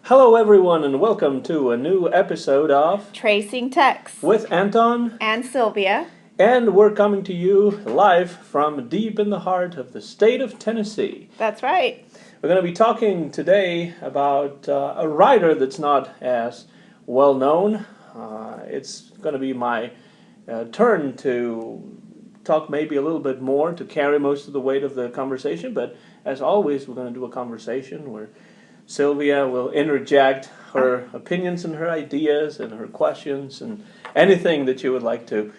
Hello, everyone, and welcome to a new episode of Tracing Text with Anton, and Sylvia. and we're coming to you live from deep in the heart of the state of Tennessee. That's right. We're going to be talking today about a writer that's not as well known. It's going to be my turn to talk maybe a little bit more to carry most of the weight of the conversation, but as always, we're going to do a conversation where Sylvia will interject her opinions and her ideas and her questions and anything that you would like to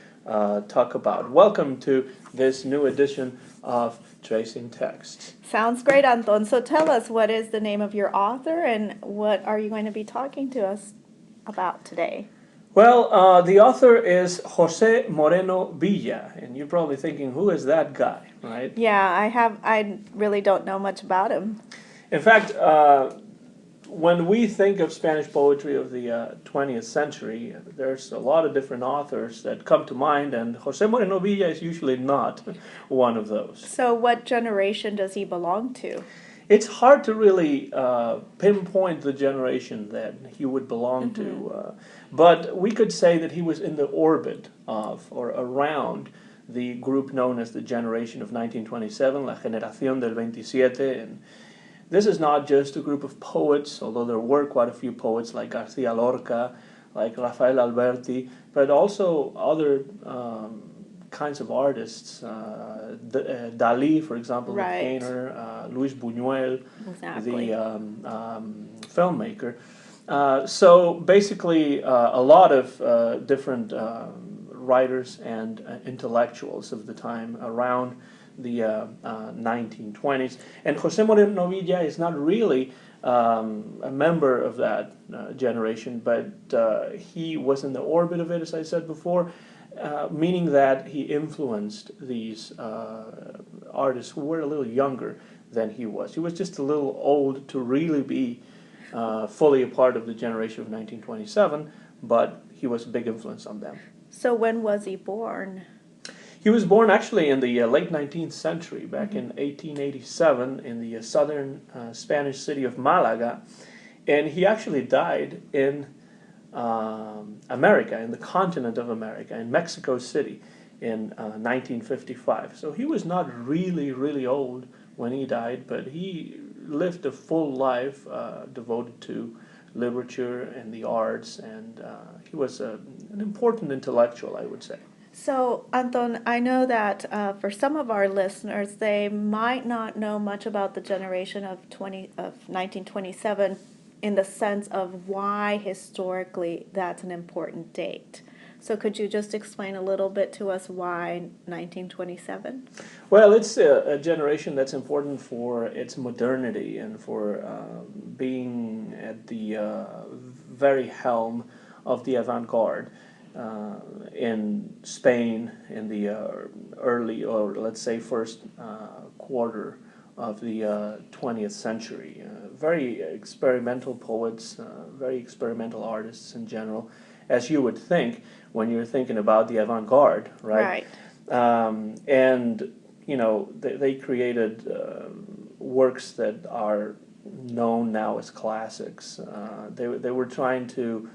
talk about. Welcome to this new edition of Tracing Text. Sounds great, Anton. So tell us, what is the name of your author and what are you going to be talking to us about today? Well, the author is Jose Moreno Villa, and you're probably thinking, who is that guy, right? Yeah, I really don't know much about him. In fact, when we think of Spanish poetry of the 20th century, there's a lot of different authors that come to mind, and Jose Moreno Villa is usually not one of those. So what generation does he belong to? It's hard to really pinpoint the generation that he would belong to, but we could say that he was in the orbit of or around the group known as the generation of 1927, La Generación del 27, and this is not just a group of poets, although there were quite a few poets like Garcia Lorca, like Rafael Alberti, but also other kinds of artists. Dali, for example, Right. the painter, Luis Buñuel, Exactly. the filmmaker. So basically, a lot of different writers and intellectuals of the time around the 1920s. And Jose Moreno Villa is not really a member of that generation, but he was in the orbit of it, as I said before, meaning that he influenced these artists who were a little younger than he was. He was just a little old to really be fully a part of the generation of 1927, but he was a big influence on them. So when was he born? He was born actually in the late 19th century, back in 1887, in the southern Spanish city of Malaga, and he actually died in America, in the continent of America, in Mexico City, in 1955. So he was not really, really old when he died, but he lived a full life devoted to literature and the arts, and he was an important intellectual, I would say. So, Anton, I know that for some of our listeners, they might not know much about the generation of 1927 in the sense of why historically that's an important date. So could you just explain a little bit to us why 1927? Well, it's a generation that's important for its modernity and for being at the very helm of the avant-garde. In Spain in the early, or let's say first quarter of the 20th century. Very experimental poets, very experimental artists in general, as you would think when you're thinking about the avant-garde, right? And, you know, they created works that are known now as classics. They were trying to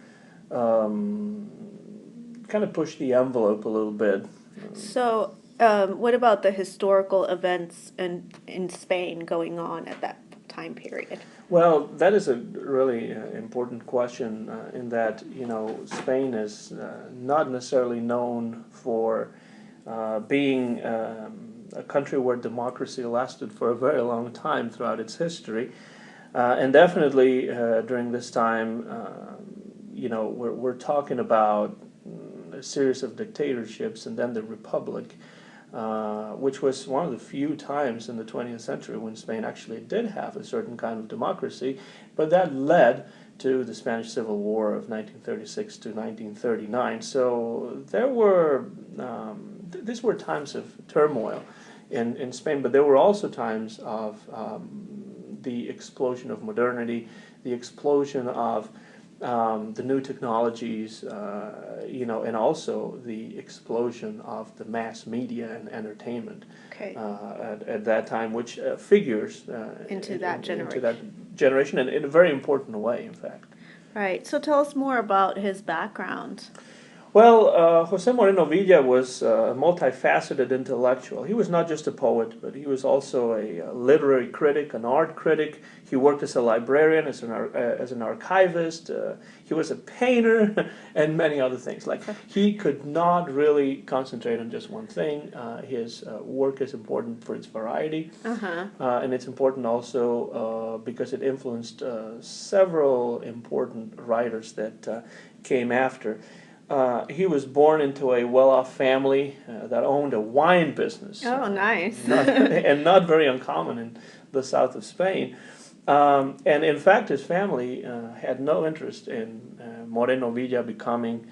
kind of push the envelope a little bit. So, what about the historical events in Spain going on at that time period? Well, that is a really important question in that, you know, Spain is not necessarily known for being a country where democracy lasted for a very long time throughout its history. And definitely during this time, you know, we're talking about a series of dictatorships and then the Republic, which was one of the few times in the 20th century when Spain actually did have a certain kind of democracy, but that led to the Spanish Civil War of 1936 to 1939. So there were, these were times of turmoil in Spain, but there were also times of the explosion of modernity, the explosion of the new technologies, you know, and also the explosion of the mass media and entertainment Okay. at that time, which figures Into that into that generation, and in a very important way, in fact. Right. So tell us more about his background. Well, Jose Moreno Villa was a multifaceted intellectual. He was not just a poet, but he was also a literary critic, an art critic. He worked as a librarian, as an archivist. He was a painter, and many other things. Like, he could not really concentrate on just one thing. His work is important for its variety, and it's important also because it influenced several important writers that came after. He was born into a well-off family that owned a wine business. Oh, nice. And not very uncommon in the south of Spain. And in fact, his family had no interest in Moreno Villa becoming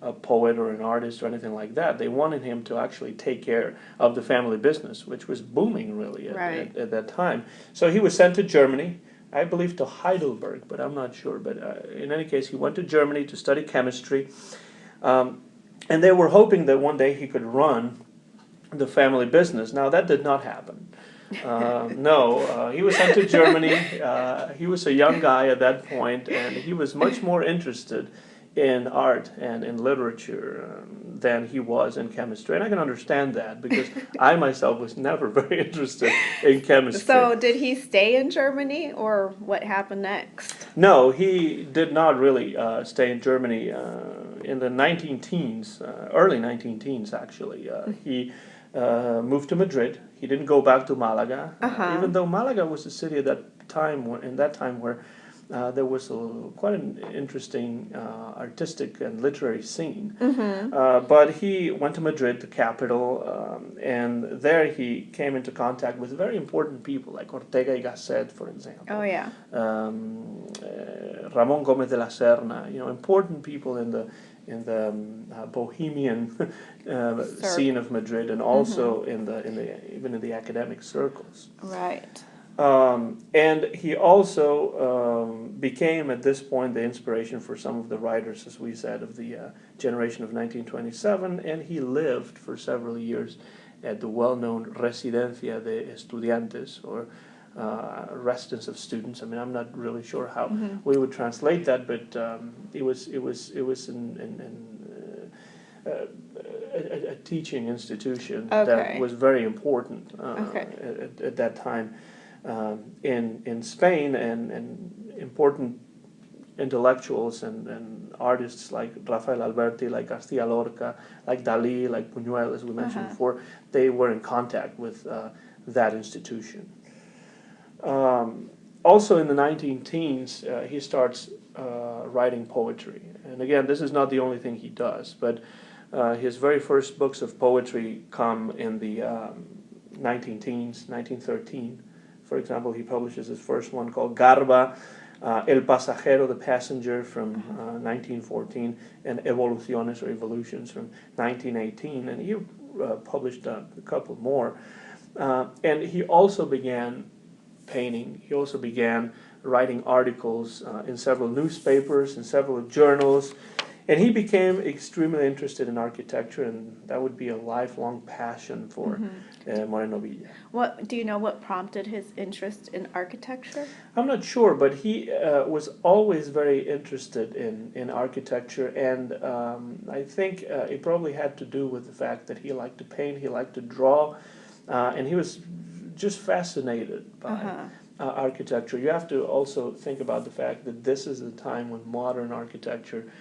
a poet or an artist or anything like that. They wanted him to actually take care of the family business, which was booming really at that time. So he was sent to Germany, I believe to Heidelberg, but I'm not sure. But in any case, he went to Germany to study chemistry. And they were hoping that one day he could run the family business. Now, that did not happen. He was sent to Germany. He was a young guy at that point, and he was much more interested in art and in literature than he was in chemistry. And I can understand that, because I myself was never very interested in chemistry. So did he stay in Germany, or what happened next? No, he did not really stay in Germany in the 19-teens, early 19-teens actually. He moved to Madrid. He didn't go back to Malaga, even though Malaga was a city at that time, where there was quite an interesting artistic and literary scene. But he went to Madrid, the capital, and there he came into contact with very important people, like Ortega y Gasset, for example. Oh, yeah. Ramon Gomez de la Serna, important people in the bohemian scene of Madrid, and also even in the academic circles. Right. And he also became, at this point, the inspiration for some of the writers, as we said, of the generation of 1927, and he lived for several years at the well-known Residencia de Estudiantes, or residence of students. I mean, I'm not really sure how we would translate that, but it was a teaching institution that was very important at that time. In Spain, and important intellectuals and artists like Rafael Alberti, like Garcia Lorca, like Dalí, like Buñuel, as we mentioned before, they were in contact with that institution. Also in the 19-teens, he starts writing poetry. And again, this is not the only thing he does, but his very first books of poetry come in the 19-teens, 1913. For example, he publishes his first one called Garba, El Pasajero, the Passenger, from 1914, and Evoluciones, or Evolutions, from 1918. And he published a couple more. And he also began painting. He also began writing articles in several newspapers, in several journals. And he became extremely interested in architecture, and that would be a lifelong passion for Moreno Villa. Do you know what prompted his interest in architecture? I'm not sure, but he was always very interested in architecture, and I think it probably had to do with the fact that he liked to paint, he liked to draw, and he was just fascinated by architecture. You have to also think about the fact that this is the time when modern architecture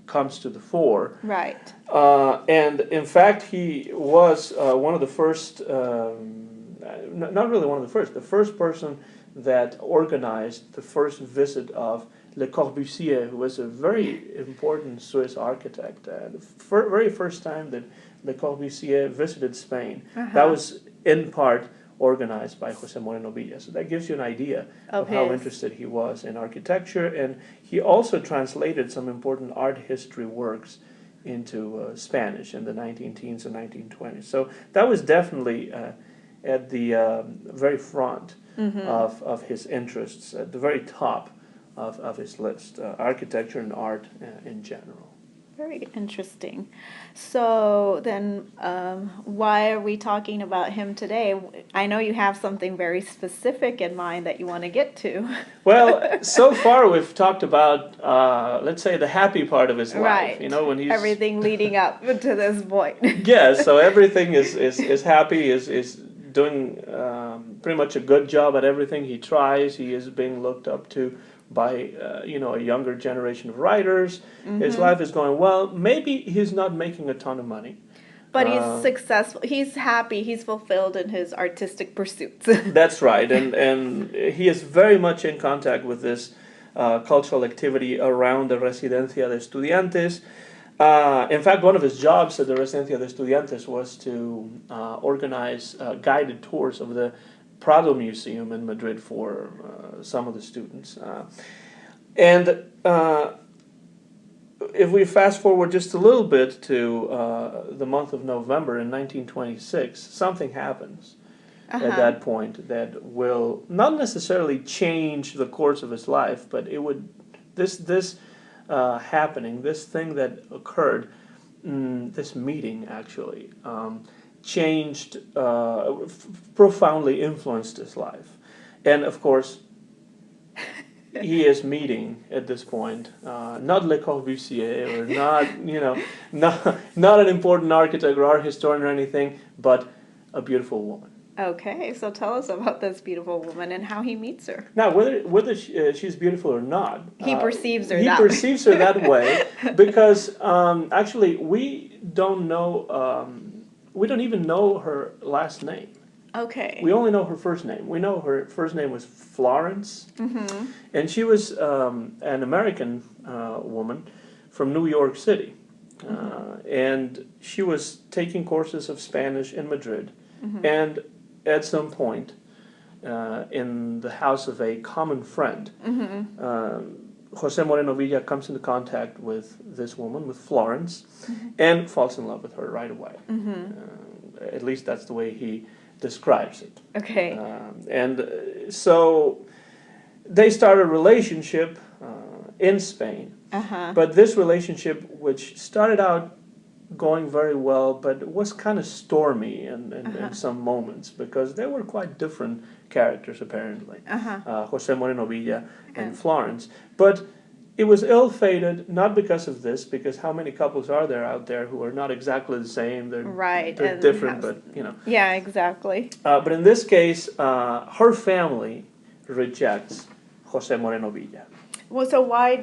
comes to the fore. Right. And in fact, he was one of the first, not really one of the first person that organized the first visit of Le Corbusier, who was a very important Swiss architect. The very first time that Le Corbusier visited Spain, that was in part organized by Jose Moreno Villa. So that gives you an idea of how interested he was in architecture. And he also translated some important art history works into Spanish in the 19-teens and 1920s. So that was definitely at the very front of his interests, at the very top of his list, architecture and art in general. Very interesting. So then, why are we talking about him today? I know you have something very specific in mind that you want to get to. Well, so far we've talked about, let's say, the happy part of his life. Right. You know, when he's Everything leading up to this point. yeah. So everything is happy. Is doing pretty much a good job at everything he tries. He is being looked up to by a younger generation of writers. His life is going well. Maybe he's not making a ton of money. But he's successful. He's happy. He's fulfilled in his artistic pursuits. That's right, and he is very much in contact with this cultural activity around the Residencia de Estudiantes. In fact, one of his jobs at the Residencia de Estudiantes was to organize guided tours of the Prado Museum in Madrid for some of the students. And if we fast forward just a little bit to the month of November in 1926, something happens at that point that will not necessarily change the course of his life, but it would this happening, this thing that occurred, this meeting actually changed, profoundly influenced his life, and of course. He is meeting at this point, not Le Corbusier or not an important architect or art historian or anything, but a beautiful woman. Okay, so tell us about this beautiful woman and how he meets her. Now, whether she's beautiful or not, he perceives her. He that perceives her that way because actually we don't know. We don't even know her last name. Okay. We only know her first name. We know her first name was Florence, and she was an American woman from New York City, and she was taking courses of Spanish in Madrid, and at some point in the house of a common friend, Jose Moreno Villa comes into contact with this woman, with Florence, and falls in love with her right away. At least that's the way he describes it. Okay. And so they start a relationship in Spain. But this relationship, which started out going very well, but was kind of stormy in some moments because they were quite different characters apparently. Jose Moreno Villa and Florence. But it was ill-fated, not because of this, because how many couples are there out there who are not exactly the same? They're different, but Yeah, exactly. But in this case, her family rejects Jose Moreno Villa. Well, so why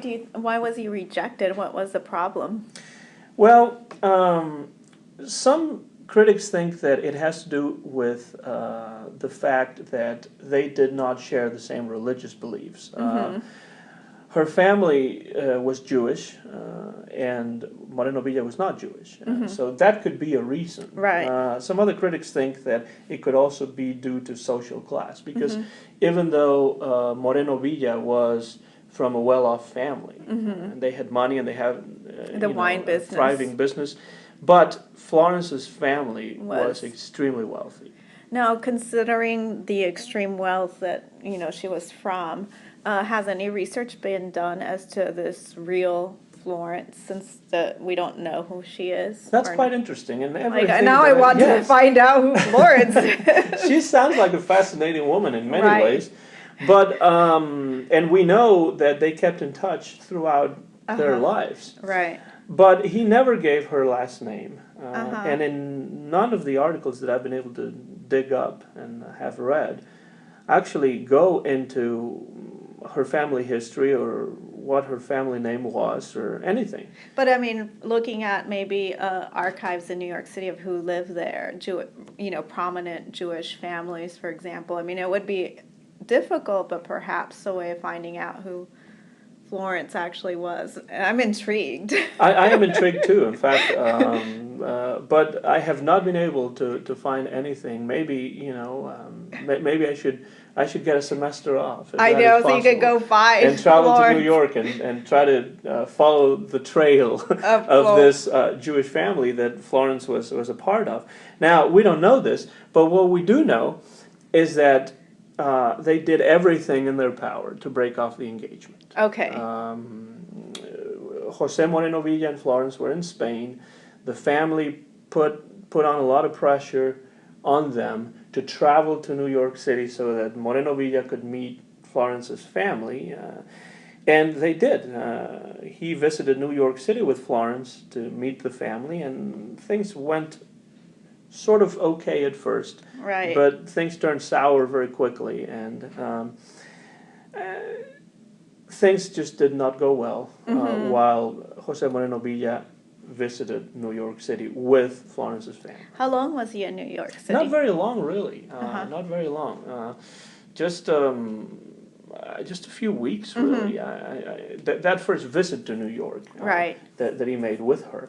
was he rejected? What was the problem? Well, some critics think that it has to do with the fact that they did not share the same religious beliefs. Her family was Jewish, and Moreno Villa was not Jewish. So that could be a reason. Right. Some other critics think that it could also be due to social class, because even though Moreno Villa was from a well-off family, and they had money and they have the wine business, thriving business, but Florence's family was extremely wealthy. Now, considering the extreme wealth that she was from, has any research been done as to this real Florence, since we don't know who she is? That's quite interesting, and now I want to find out who Florence is. She sounds like a fascinating woman in many ways, but and we know that they kept in touch throughout their lives. Right. But he never gave her last name, and in none of the articles that I've been able to dig up and have read actually go into her family history or what her family name was or anything. But I mean, looking at maybe archives in New York City of who lived there, prominent Jewish families, for example. I mean, it would be difficult, but perhaps a way of finding out who Florence actually was. I'm intrigued. I am intrigued too, in fact, but I have not been able to find anything. Maybe maybe I should get a semester off. I know, so you could go find and travel Florence. to New York and try to follow the trail of this Jewish family that Florence was a part of. Now, we don't know this, but what we do know is that they did everything in their power to break off the engagement. Okay. Jose Moreno Villa and Florence were in Spain. The family put on a lot of pressure on them to travel to New York City so that Moreno Villa could meet Florence's family. And they did. He visited New York City with Florence to meet the family, and things went sort of okay at first. Right. But things turned sour very quickly, and things just did not go well while Jose Moreno Villa visited New York City with Florence's family. How long was he in New York City? Not very long, really. Not very long. Just a few weeks, really. That first visit to New York right. that he made with her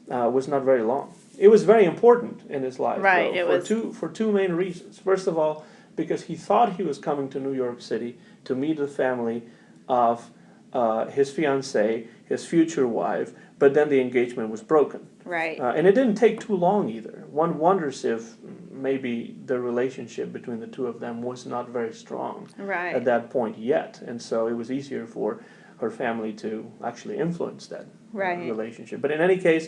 was not very long. It was very important in his life, right. though, for two main reasons. First of all, because he thought he was coming to New York City to meet the family of his fiancée, his future wife, but then the engagement was broken. Right. And it didn't take too long either. One wonders if maybe the relationship between the two of them was not very strong right. at that point yet. And so it was easier for her family to actually influence that right. relationship. But in any case,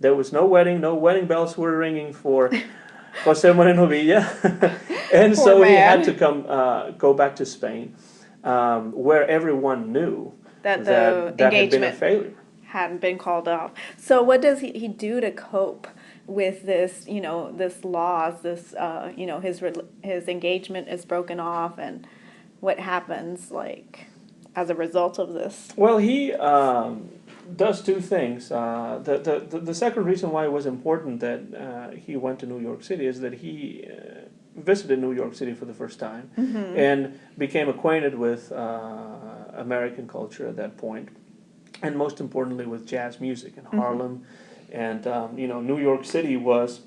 there was no wedding bells were ringing for Jose Moreno Villa. And so he had to go back to Spain, where everyone knew that had been a failure. Hadn't been called off. So what does he do to cope with this, this loss, this, his engagement is broken off, and what happens, as a result of this? Well, he does two things. The second reason why it was important that he went to New York City is that he visited New York City for the first time and became acquainted with American culture at that point. And most importantly, with jazz music in Harlem. And, New York City was,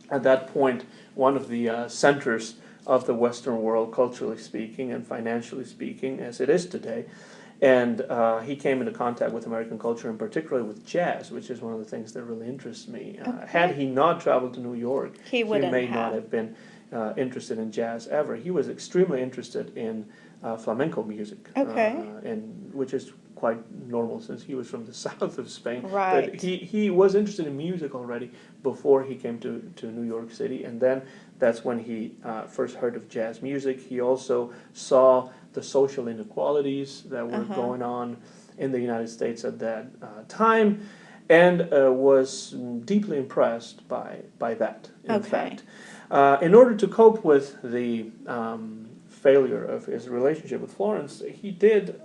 at that point, one of the centers of the Western world, culturally speaking and financially speaking, as it is today. And he came into contact with American culture, and particularly with jazz, which is one of the things that really interests me. Had he not traveled to New York, he may not have been interested in jazz ever. He was extremely interested in flamenco music, and which is quite normal since he was from the south of Spain. Right. But he was interested in music already before he came to New York City, and then that's when he first heard of jazz music. He also saw the social inequalities that were going on in the United States at that time, and was deeply impressed by that, in fact. In order to cope with the failure of his relationship with Florence, he did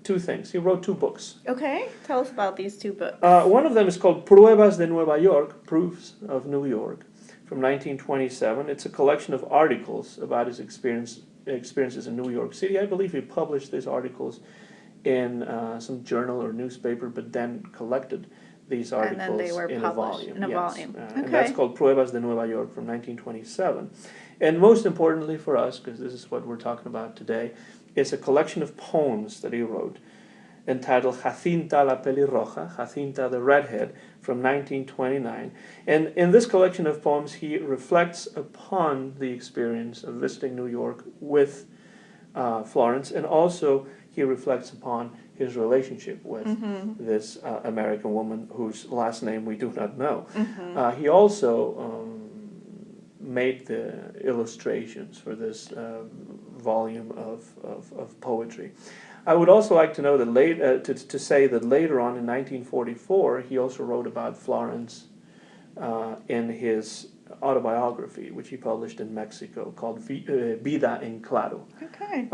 two things. He wrote two books. Okay, tell us about these two books. One of them is called Pruebas de Nueva York, Proofs of New York, from 1927. It's a collection of articles about his experiences in New York City. I believe he published these articles in some journal or newspaper, but then collected these articles and then they were in published a volume. In a volume. And that's called Pruebas de Nueva York from 1927. And most importantly for us, because this is what we're talking about today, is a collection of poems that he wrote entitled Jacinta la Pelirroja, Jacinta the Redhead, from 1929. And in this collection of poems, he reflects upon the experience of visiting New York with Florence, and also he reflects upon his relationship with this American woman whose last name we do not know. He also made the illustrations for this volume of poetry. I would also like to know that to say that later on in 1944 he also wrote about Florence in his autobiography, which he published in Mexico, called Vida en Claro. Okay.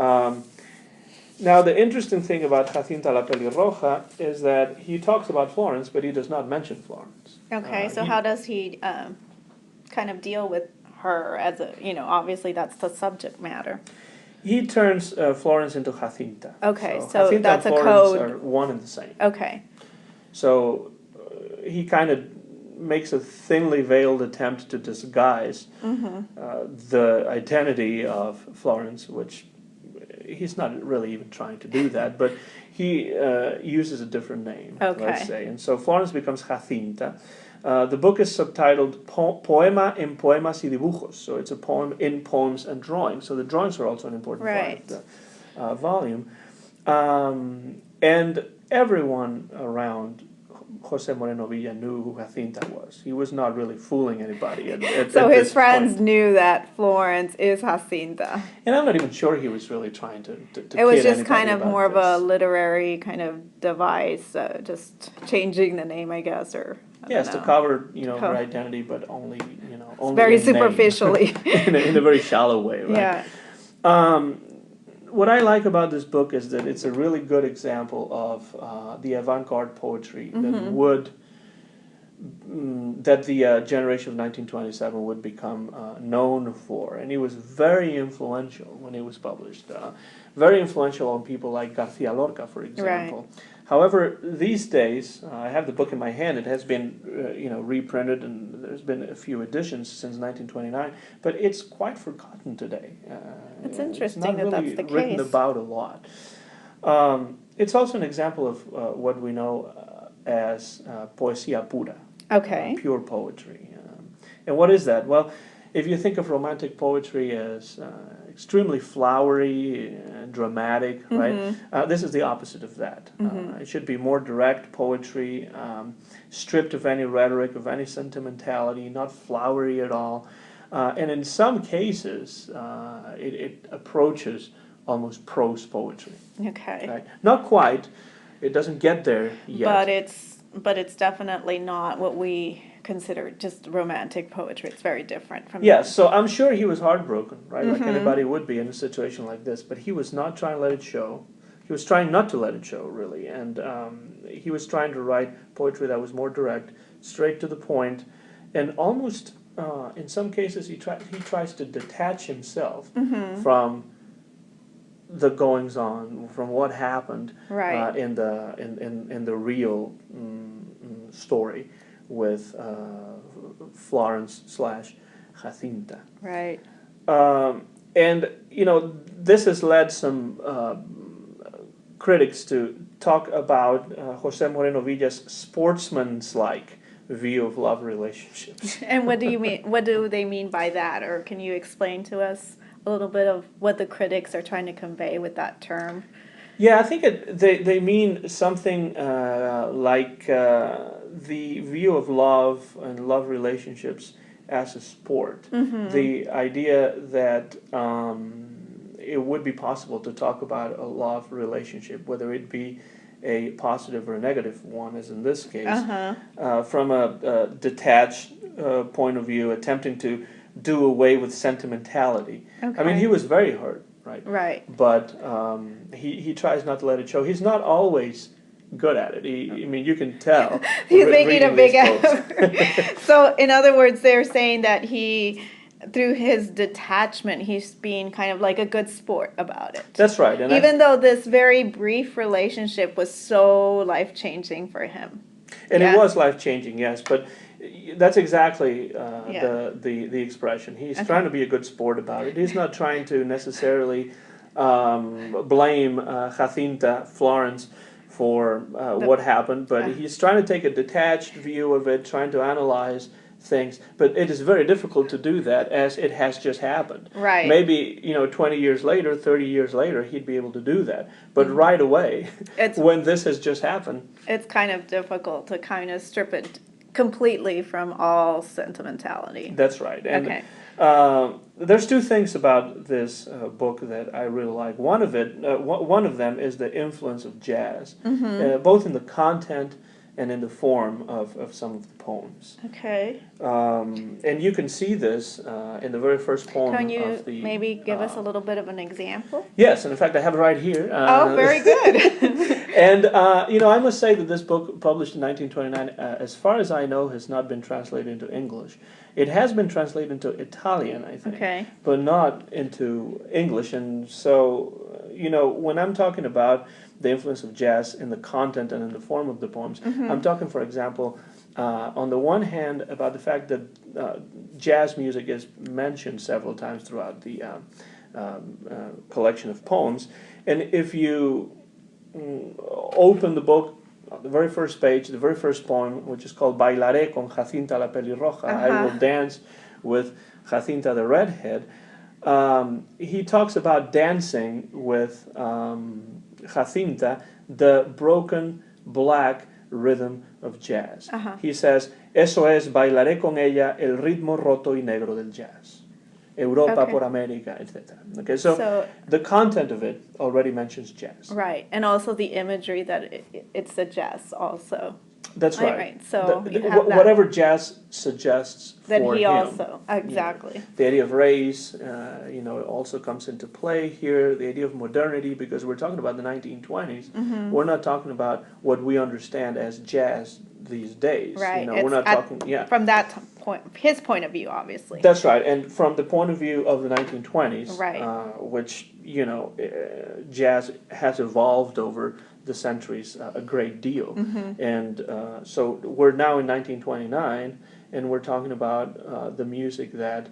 Now, the interesting thing about Jacinta la Pelirroja is that he talks about Florence, but he does not mention Florence. Okay, so how does he kind of deal with her as a, obviously that's the subject matter. He turns Florence into Jacinta. Okay, so Jacinta that's and a Florence code. are one and the same. Okay. So he kind of makes a thinly veiled attempt to disguise the identity of Florence, which he's not really even trying to do that, but he uses a different name, let's say. And so Florence becomes Jacinta. The book is subtitled Poema en Poemas y Dibujos, so it's a poem in poems and drawings. So the drawings are also an important part of the volume. And everyone around Jose Moreno Villa knew who Jacinta was. He was not really fooling anybody So at his this friends point. knew that Florence is Jacinta. And I'm not even sure he was really trying to It was kid just anybody kind of about more of a this. literary kind of device, just changing the name, I guess, or I Yes, don't to know. cover her Co- identity, but only only Very in name. superficially. in a very shallow way, right? Yeah. What I like about this book is that it's a really good example of the avant-garde poetry that the generation of 1927 would become known for, and he was very influential when he was published. Very influential on people like Garcia Lorca, for example. Right. However, these days, I have the book in my hand. It has been, reprinted, and there's been a few editions since 1929. But it's quite forgotten today. It's It's interesting not that really that's the written case. about a lot. It's also an example of what we know as poesía pura, Okay. pure poetry. And what is that? Well, if you think of romantic poetry as extremely flowery and dramatic, right? This is the opposite of that. It should be more direct poetry, stripped of any rhetoric, of any sentimentality, not flowery at all. And in some cases, it approaches almost prose poetry. Okay. Right? Not quite. It doesn't get there yet. But it's definitely not what we consider just romantic poetry. It's very different from Yeah, that. so I'm sure he was heartbroken, right? Like anybody would be in a situation like this, but he was not trying to let it show. He was trying not to let it show, really, and he was trying to write poetry that was more direct, straight to the point, and almost, in some cases, he tries to detach himself from the goings on, from what happened Right. in the real story with Florence / Jacinta. Right. And this has led some critics to talk about Jose Moreno Villa's sportsman's-like view of love relationships. And what do you mean? What do they mean by that? Or can you explain to us a little bit of what the critics are trying to convey with that term? Yeah, I think they mean something like the view of love and love relationships as a sport. The idea that it would be possible to talk about a love relationship, whether it be a positive or a negative one, as in this case, from a detached point of view, attempting to do away with sentimentality. Okay. I mean, he was very hurt, right? Right. But he tries not to let it show. He's not always good at it. I mean, you can tell. He's making a reading big these books. effort. So, in other words, they're saying that through his detachment, he's being kind of like a good sport about it. That's right. And Even though this very brief relationship was so life-changing for him. And Yeah. it was life-changing, yes, but that's exactly Yeah. the expression. He's Okay. trying to be a good sport about it. He's not trying to necessarily blame Jacinta, Florence, for what happened, but he's trying to take a detached view of it, trying to analyze things. But it is very difficult to do that as it has just happened. Right. Maybe 20 years later, 30 years later, he'd be able to do that. But right away, when this has just happened, It's kind of difficult to kind of strip it completely from all sentimentality. that's right. And Okay. there's two things about this book that I really like. One of them is the influence of jazz, both in the content and in the form of some of the poems. Okay. And you can see this in the very first poem Can you of the... maybe give us a little bit of an example? Yes, and in fact I have it right here. Oh, very good. And, I must say that this book, published in 1929, as far as I know, has not been translated into English. It has been translated into Italian, I think, Okay. but not into English. And so, when I'm talking about the influence of jazz in the content and in the form of the poems, I'm talking, for example, on the one hand, about the fact that jazz music is mentioned several times throughout the collection of poems. And if you open the book, the very first page, the very first poem, which is called Bailaré con Jacinta la pelirroja, I will dance with Jacinta the redhead, he talks about dancing with Jacinta, the broken black rhythm of jazz. Uh-huh. He says, eso es, bailaré con ella el ritmo roto y negro del jazz. Europa Okay. por América, etc. Okay, so the content of it already mentions jazz. Right, and also the imagery that it's a jazz also. That's right. Right. So whatever jazz suggests that for he him. also exactly. Yeah. The idea of race, also comes into play here. The idea of modernity, because we're talking about the 1920s. Mm-hmm. We're not talking about what we understand as jazz these days. Right. We're not talking. Yeah. From that point, his point of view, obviously. That's right, and from the point of view of the 1920s, right. Which jazz has evolved over the centuries a great deal, mm-hmm. and so we're now in 1929, and we're talking about the music that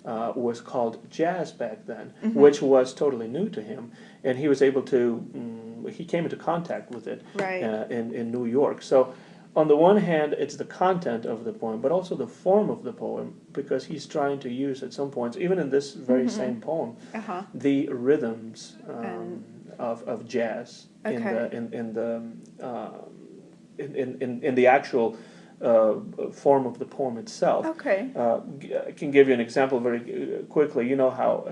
was called jazz back then, mm-hmm. which was totally new to him, and he was able to. He came into contact with it right. In New York, so. On the one hand, it's the content of the poem, but also the form of the poem, because he's trying to use at some points, even in this very mm-hmm. same poem, uh-huh. the rhythms of jazz okay. in the actual form of the poem itself. Okay. I can give you an example very quickly. You know how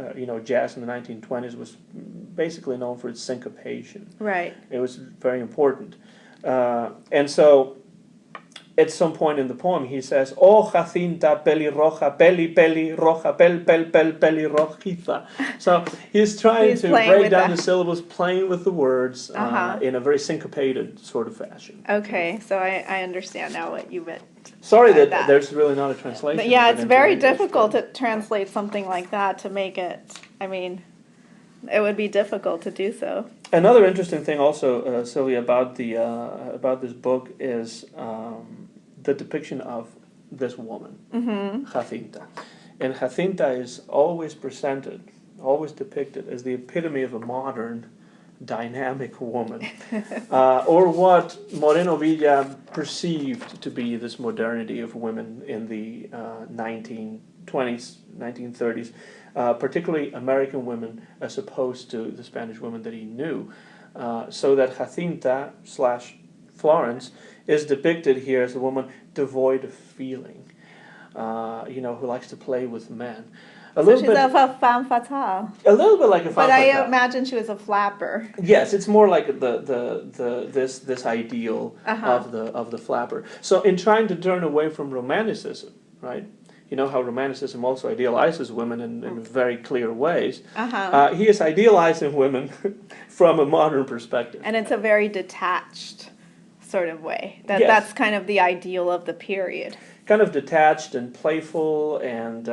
jazz in the 1920s was basically known for its syncopation. Right. It was very important, and so. At some point in the poem, he says, "Oh, Jacinta, pelirroja, peli, roja, pelirrojiza." So he's trying to break down the syllables, playing with the words in a very syncopated sort of fashion. Okay, so I understand now what you meant. Sorry that there's really not a translation. But yeah, it's very difficult to translate something like that to make it, I mean, it would be difficult to do so. Another interesting thing also, Sylvia, about this book is the depiction of this woman, mm-hmm. Jacinta. And Jacinta is always presented, always depicted as the epitome of a modern, dynamic woman. Or what Moreno Villa perceived to be this modernity of women in the 1920s, 1930s, particularly American women as opposed to the Spanish women that he knew. So that Jacinta / Florence is depicted here as a woman devoid of feeling, who likes to play with men. She's a femme fatale. A little bit like a femme fatale. But I imagine she was a flapper. Yes, it's more like this ideal of the flapper. So in trying to turn away from romanticism, right? You know how romanticism also idealizes women in very clear ways. He is idealizing women from a modern perspective. And it's a very detached sort of way. That's kind of the ideal of the period. Kind of detached and playful and,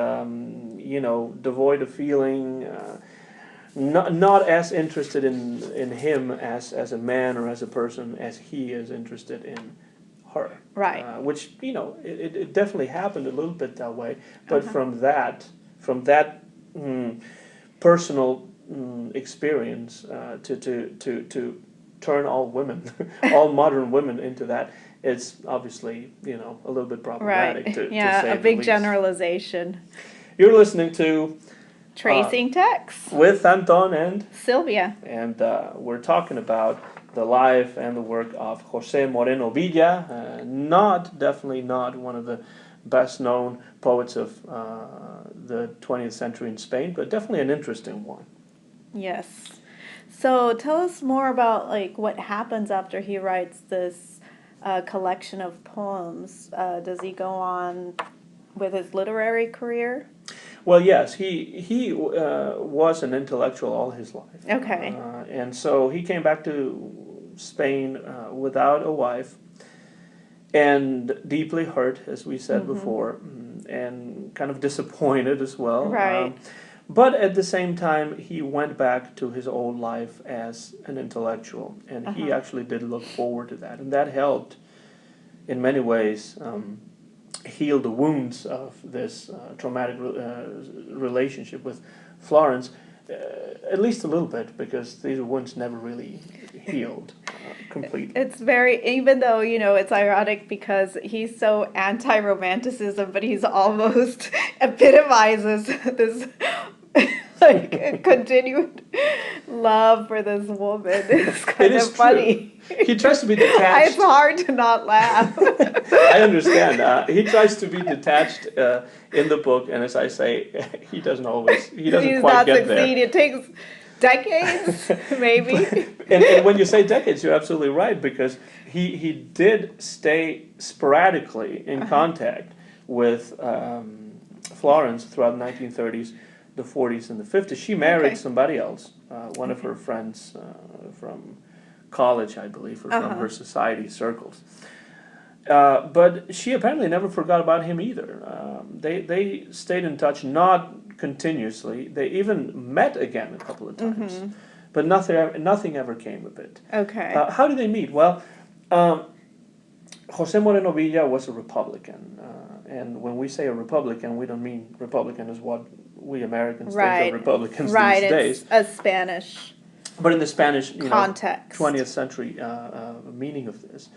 devoid of feeling. Not as interested in him as a man or as a person as he is interested in her. Right. Which, it definitely happened a little bit that way. But from that personal experience to turn all women, all modern women into that, it's obviously, a little bit problematic right. to say a big generalization. You're listening to Tracing Text with Anton and Sylvia. And we're talking about the life and the work of Jose Moreno Villa, definitely not one of the best-known poets of the 20th century in Spain, but definitely an interesting one. Yes. So tell us more about what happens after he writes this collection of poems. Does he go on with his literary career? Well, yes, he was an intellectual all his life. Okay. And so he came back to Spain without a wife and deeply hurt, as we said before, and kind of disappointed as well. Right. But at the same time, he went back to his old life as an intellectual, and he actually did look forward to that, and that helped in many ways heal the wounds of this traumatic relationship with Florence, at least a little bit, because these wounds never really healed completely. It's even though, it's ironic because he's so anti-romanticism, but he's almost epitomizes this like a continued love for this woman is kind is of funny. He tries to be detached. It's hard to not laugh. I understand. He tries to be detached in the book, and as I say, he doesn't He's quite not get succeed. there. It takes decades, maybe. And when you say decades, you're absolutely right, because he did stay sporadically in contact with Florence throughout the 1930s, the 40s, and the 50s. She married Okay. somebody else, one of her friends from college, I believe, or from her society circles. But she apparently never forgot about him either. They stayed in touch, not continuously. They even met again a couple of times, but nothing ever came of it. Okay. How did they meet? Well, Jose Moreno Villa was a Republican, and when we say a Republican, we don't mean Republican as what we Americans think of Republicans these days. It's a Spanish But in the Spanish, context. 20th century meaning of this,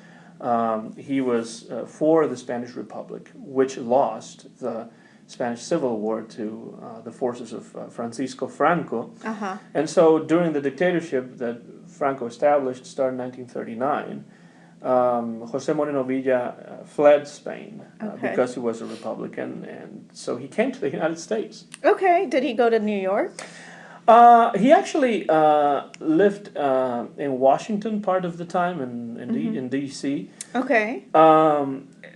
he was for the Spanish Republic, which lost the Spanish Civil War to the forces of Francisco Franco. And so during the dictatorship that Franco established, started in 1939, Jose Moreno Villa fled Spain because he was a Republican, and so he came to the United States. Okay. Did he go to New York? He actually lived in Washington part of the time, in D.C. Okay.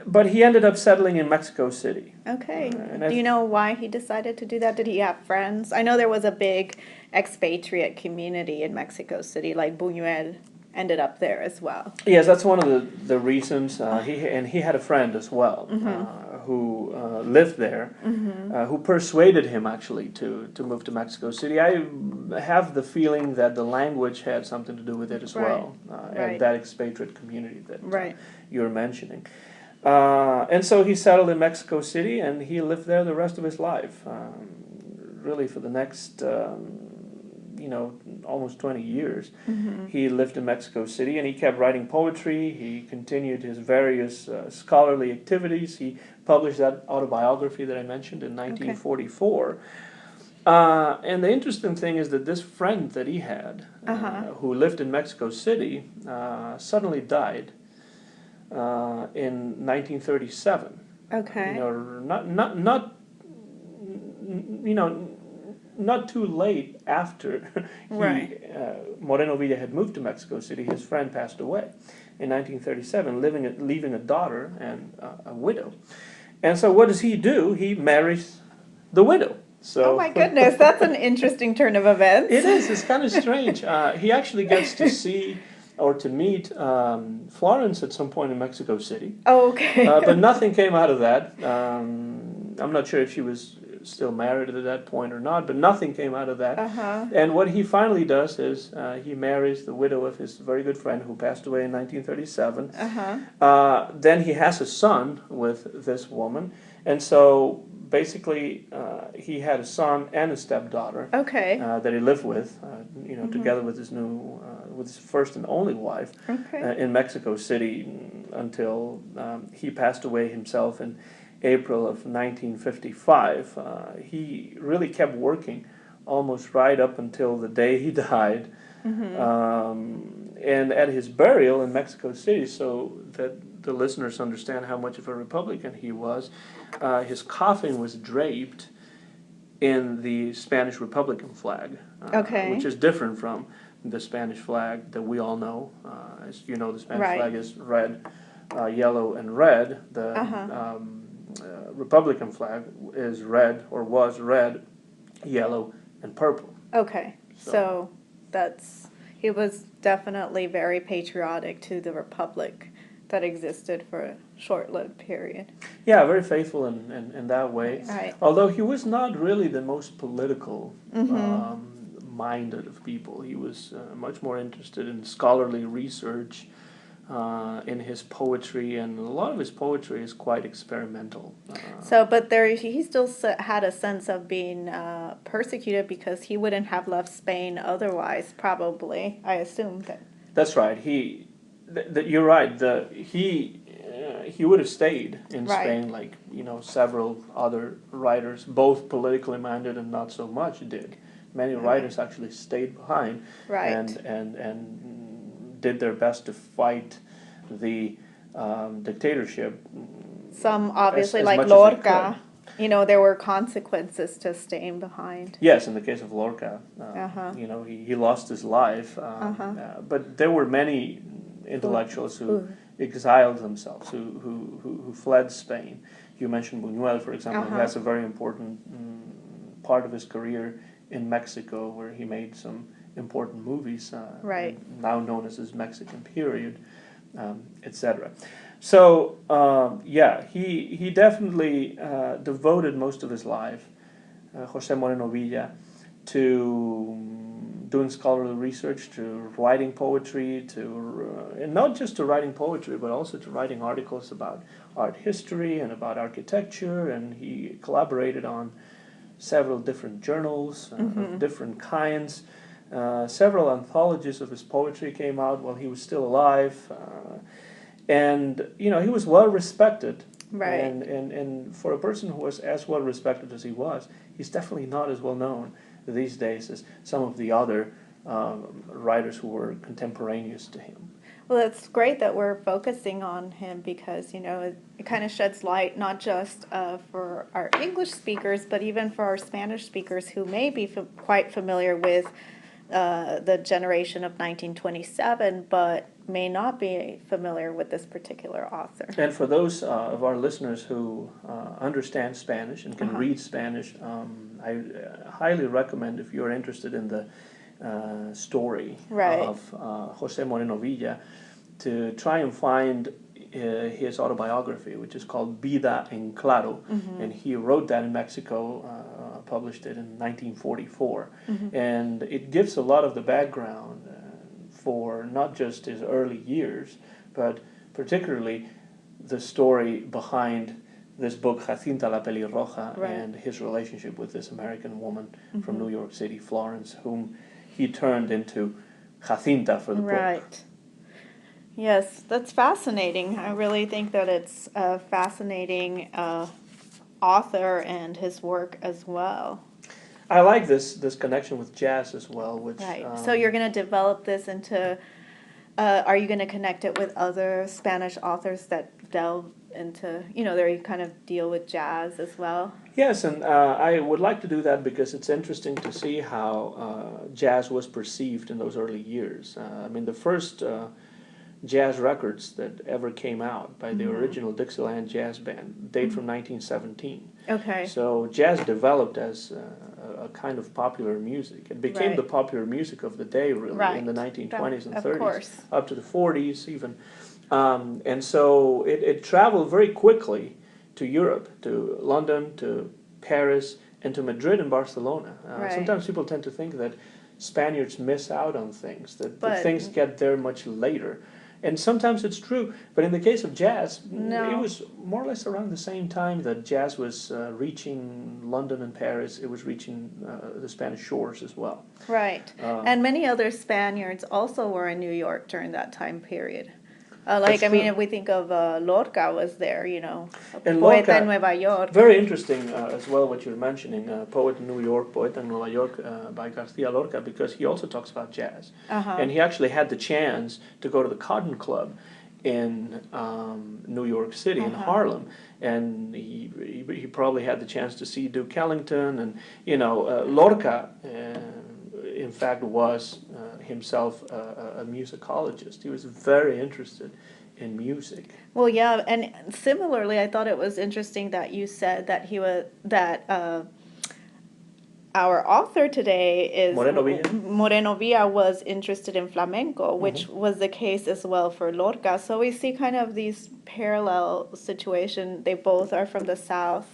But he ended up settling in Mexico City. Okay. Do you know why he decided to do that? Did he have friends? I know there was a big expatriate community in Mexico City, like Buñuel ended up there as well. Yes, that's one of the reasons. He had a friend as well who lived there, who persuaded him actually to move to Mexico City. I have the feeling that the language had something to do with it as well, and that expatriate community that you're mentioning. And so he settled in Mexico City, and he lived there the rest of his life, really for the next almost 20 years. He lived in Mexico City, and he kept writing poetry. He continued his various scholarly activities. He published that autobiography that I mentioned in 1944. And the interesting thing is that this friend that he had, who lived in Mexico City, suddenly died in 1937. Okay. Not too late after Moreno Villa had moved to Mexico City, his friend passed away in 1937, leaving a daughter and a widow. And so what does he do? He marries the widow. So, oh my goodness, that's an interesting turn of events. It is. It's kind of strange. He actually gets to see or to meet Florence at some point in Mexico City. Oh, okay. But nothing came out of that. I'm not sure if she was still married at that point or not, but nothing came out of that. And what he finally does is he marries the widow of his very good friend who passed away in 1937. Then he has a son with this woman, and so basically he had a son and a stepdaughter that he lived with, together with his with his first and only wife in Mexico City until he passed away himself in April of 1955. He really kept working almost right up until the day he died. And at his burial in Mexico City, so that the listeners understand how much of a Republican he was, his coffin was draped in the Spanish Republican flag, which is different from the Spanish flag that we all know. As you know, the Spanish flag is red, yellow, and red. The Republican flag is red, or was red, yellow, and purple. Okay, so he was definitely very patriotic to the republic that existed for a short-lived period. Yeah, very faithful in that way. Right. Although he was not really the most political minded of people. He was much more interested in scholarly research, in his poetry, and a lot of his poetry is quite experimental. But he still had a sense of being persecuted because he wouldn't have left Spain otherwise, probably, I assume that. That's right. You're right. He would have stayed in Spain, like several other writers, both politically minded and not so much, did. Many writers actually stayed behind Right. and did their best to fight the dictatorship. Some obviously, as like much as they Lorca, could. there were consequences to staying behind. Yes, in the case of Lorca, Uh-huh. he lost his life. But there were many intellectuals who Who- exiled themselves, who fled Spain. You mentioned Buñuel, for example. He has a very important part of his career in Mexico, where he made some important movies, Right. now known as his Mexican period, etc. So he definitely devoted most of his life, Jose Moreno Villa, to doing scholarly research, to writing poetry, and not just to writing poetry, but also to writing articles about art history and about architecture. And he collaborated on several different journals of different kinds. Several anthologies of his poetry came out while he was still alive. And he was well respected. Right. And for a person who was as well respected as he was, he's definitely not as well known these days as some of the other writers who were contemporaneous to him. Well, it's great that we're focusing on him because, it kind of sheds light not just for our English speakers, but even for our Spanish speakers who may be quite familiar with the generation of 1927, but may not be familiar with this particular author. And for those of our listeners who understand Spanish and can read Spanish, I highly recommend, if you're interested in the story of Jose Moreno Villa, to try and find his autobiography, which is called Vida en Claro. And he wrote that in Mexico, published it in 1944. And it gives a lot of the background for not just his early years, but particularly the story behind this book, Jacinta la Pelirroja, and his relationship with this American woman from New York City, Florence, whom he turned into Jacinta for the book. Right. Yes, that's fascinating. I really think that it's a fascinating author and his work as well. I like this connection with jazz as well. Which, so you're going to develop this into, are you going to connect it with other Spanish authors that delve into, they kind of deal with jazz as well? Yes, and I would like to do that because it's interesting to see how jazz was perceived in those early years. The first jazz records that ever came out by the original Dixieland Jazz Band date from 1917. Okay. So jazz developed as a kind of popular music. It became the popular music of the day, really, in the 1920s and 30s, up to the 40s even. And so it traveled very quickly to Europe, to London, to Paris, and to Madrid and Barcelona. Sometimes people tend to think that Spaniards miss out on things, that things get there much later. And sometimes it's true, but in the case of jazz, it was more or less around the same time that jazz was reaching London and Paris. It was reaching the Spanish shores as well. Right. And many other Spaniards also were in New York during that time period. If we think of Lorca was there, And Poeta Lorca, en Nueva York. Very interesting as well what you're mentioning, Poet in New York, Poeta en Nueva York by Garcia Lorca, because he also talks about jazz. And he actually had the chance to go to the Cotton Club in New York City, in Harlem. And he probably had the chance to see Duke Ellington. And, Lorca, in fact, was himself a musicologist. He was very interested in music. Well, yeah, and similarly, I thought it was interesting that you said that our author today is Moreno Villa was interested in flamenco, which was the case as well for Lorca. So we see kind of these parallel situations. They both are from the South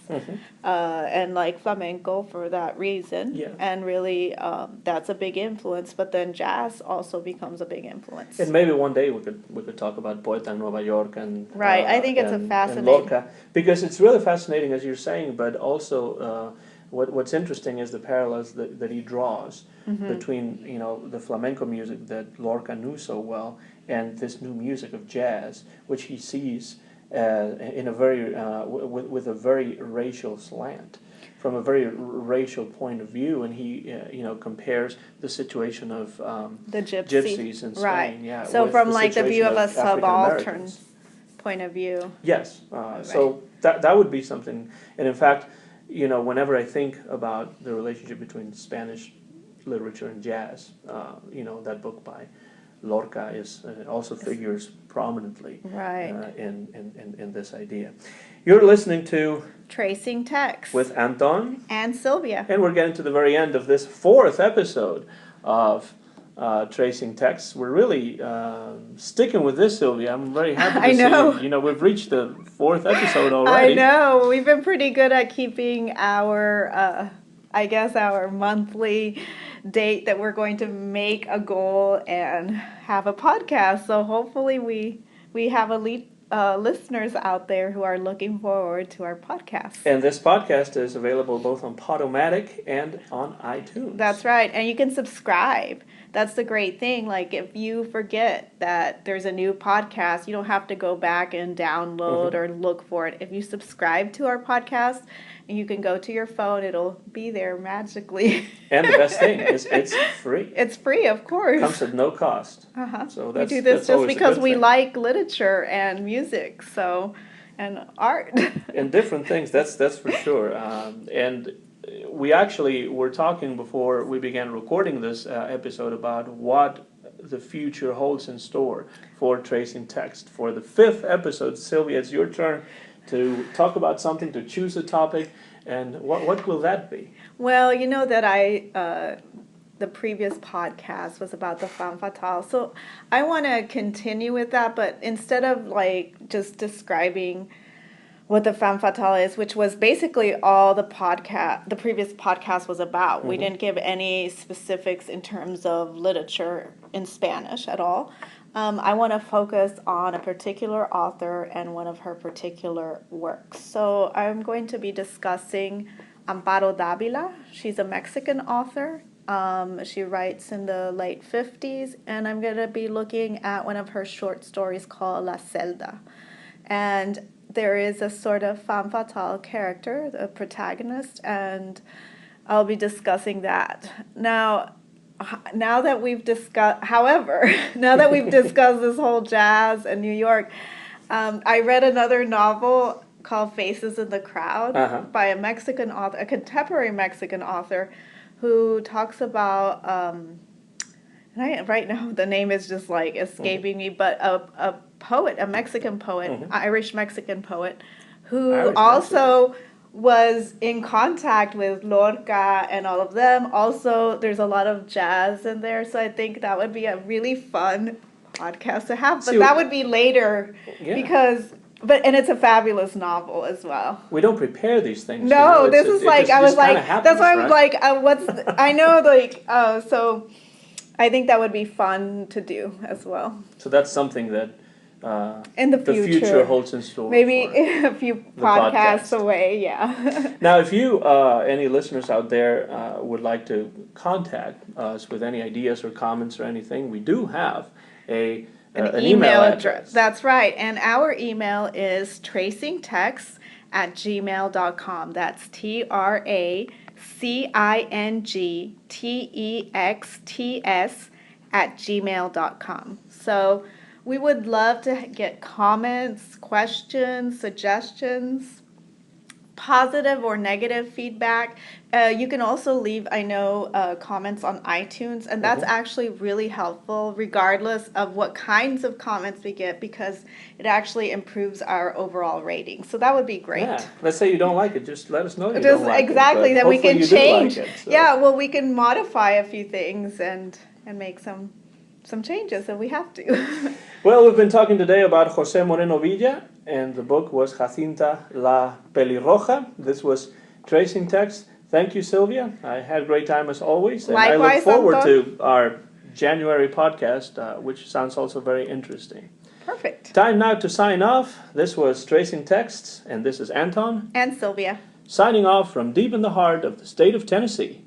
and like flamenco for that reason. Yeah. And really, that's a big influence. But then jazz also becomes a big influence. And maybe one day we could talk about Poeta en Nueva York and I think it's a fascinating, and Lorca, because it's really fascinating, as you're saying, but also. What's interesting is the parallels that he draws between the flamenco music that Lorca knew so well and this new music of jazz, which he sees in a very with a very racial slant. from a very racial point of view, and he compares the situation of The gypsies in Spain. right? Yeah, So with from the like the view situation of a African subaltern Americans. point of view. Yes, so that would be something, and in fact, whenever I think about the relationship between Spanish literature and jazz, that book by Lorca also figures prominently Right. in this idea. You're listening to Tracing Text with Anton, and Sylvia. and we're getting to the very end of this 4th episode of Tracing Texts. We're really sticking with this, Sylvia. I'm very happy to I know. see. We've reached the 4th episode already. I know. We've been pretty good at keeping our, our monthly date that we're going to make a goal and have a podcast. So hopefully we have listeners out there who are looking forward to our podcast. And this podcast is available both on Podomatic and on iTunes. That's right. And you can subscribe. That's the great thing. Like, if you forget that there's a new podcast, you don't have to go back and download or look for it. If you subscribe to our podcast, and you can go to your phone, it'll be there magically. And the best thing is it's free. It's free, of course. Comes at no cost. So that's, we do this just because we thing. like literature and music, and art. And different things, that's for sure. And we actually were talking before we began recording this episode about what the future holds in store for Tracing Text. For the 5th episode, Sylvia, it's your turn to talk about something, to choose a topic, and what will that be? Well, you know that the previous podcast was about the femme fatale, so I want to continue with that, but instead of like just describing what the femme fatale is, which was basically all the previous podcast was about. We didn't give any specifics in terms of literature in Spanish at all. I want to focus on a particular author and one of her particular works. So I'm going to be discussing Amparo Dávila. She's a Mexican author. She writes in the late 50s, and I'm going to be looking at one of her short stories called La Celda. And there is a sort of femme fatale character, the protagonist, and I'll be discussing that. Now that we've discussed this whole jazz and New York, I read another novel called Faces in the Crowd by a Mexican author, a contemporary Mexican author, who talks about, right now the name is just like escaping me, but a poet, a Mexican poet, Irish Mexican poet, who also was in contact with Lorca and all of them. Also, there's a lot of jazz in there, so I think that would be a really fun podcast to have. But that would be later, and it's a fabulous novel as well. We don't prepare these things. No, this is like, I was like, that's why I'm like, so I think that would be fun to do as well. So that's something that in the future holds in store. Maybe a few podcasts away, yeah. Now, if you, any listeners out there, would like to contact us with any ideas or comments or anything, we do have an email address. That's right. And our email is tracingtext@gmail.com. That's tracingtext@gmail.com. So we would love to get comments, questions, suggestions, positive or negative feedback. You can also leave, comments on iTunes, and that's actually really helpful regardless of what kinds of comments we get, because it actually improves our overall rating. So that would be great. Yeah. Let's say you don't like it, just let us know you don't like exactly, it. Then we can change. Like it, so. Yeah, well, we can modify a few things and make some changes if we have to. Well, we've been talking today about Jose Moreno Villa, and the book was Jacinta La Pelirroja. This was Tracing Text. Thank you, Sylvia. I had a great time as always. And Likewise, I look forward Anton. to our January podcast, which sounds also very interesting. Perfect. Time now to sign off. This was Tracing Texts, and this is Anton. And Sylvia. Signing off from deep in the heart of the state of Tennessee.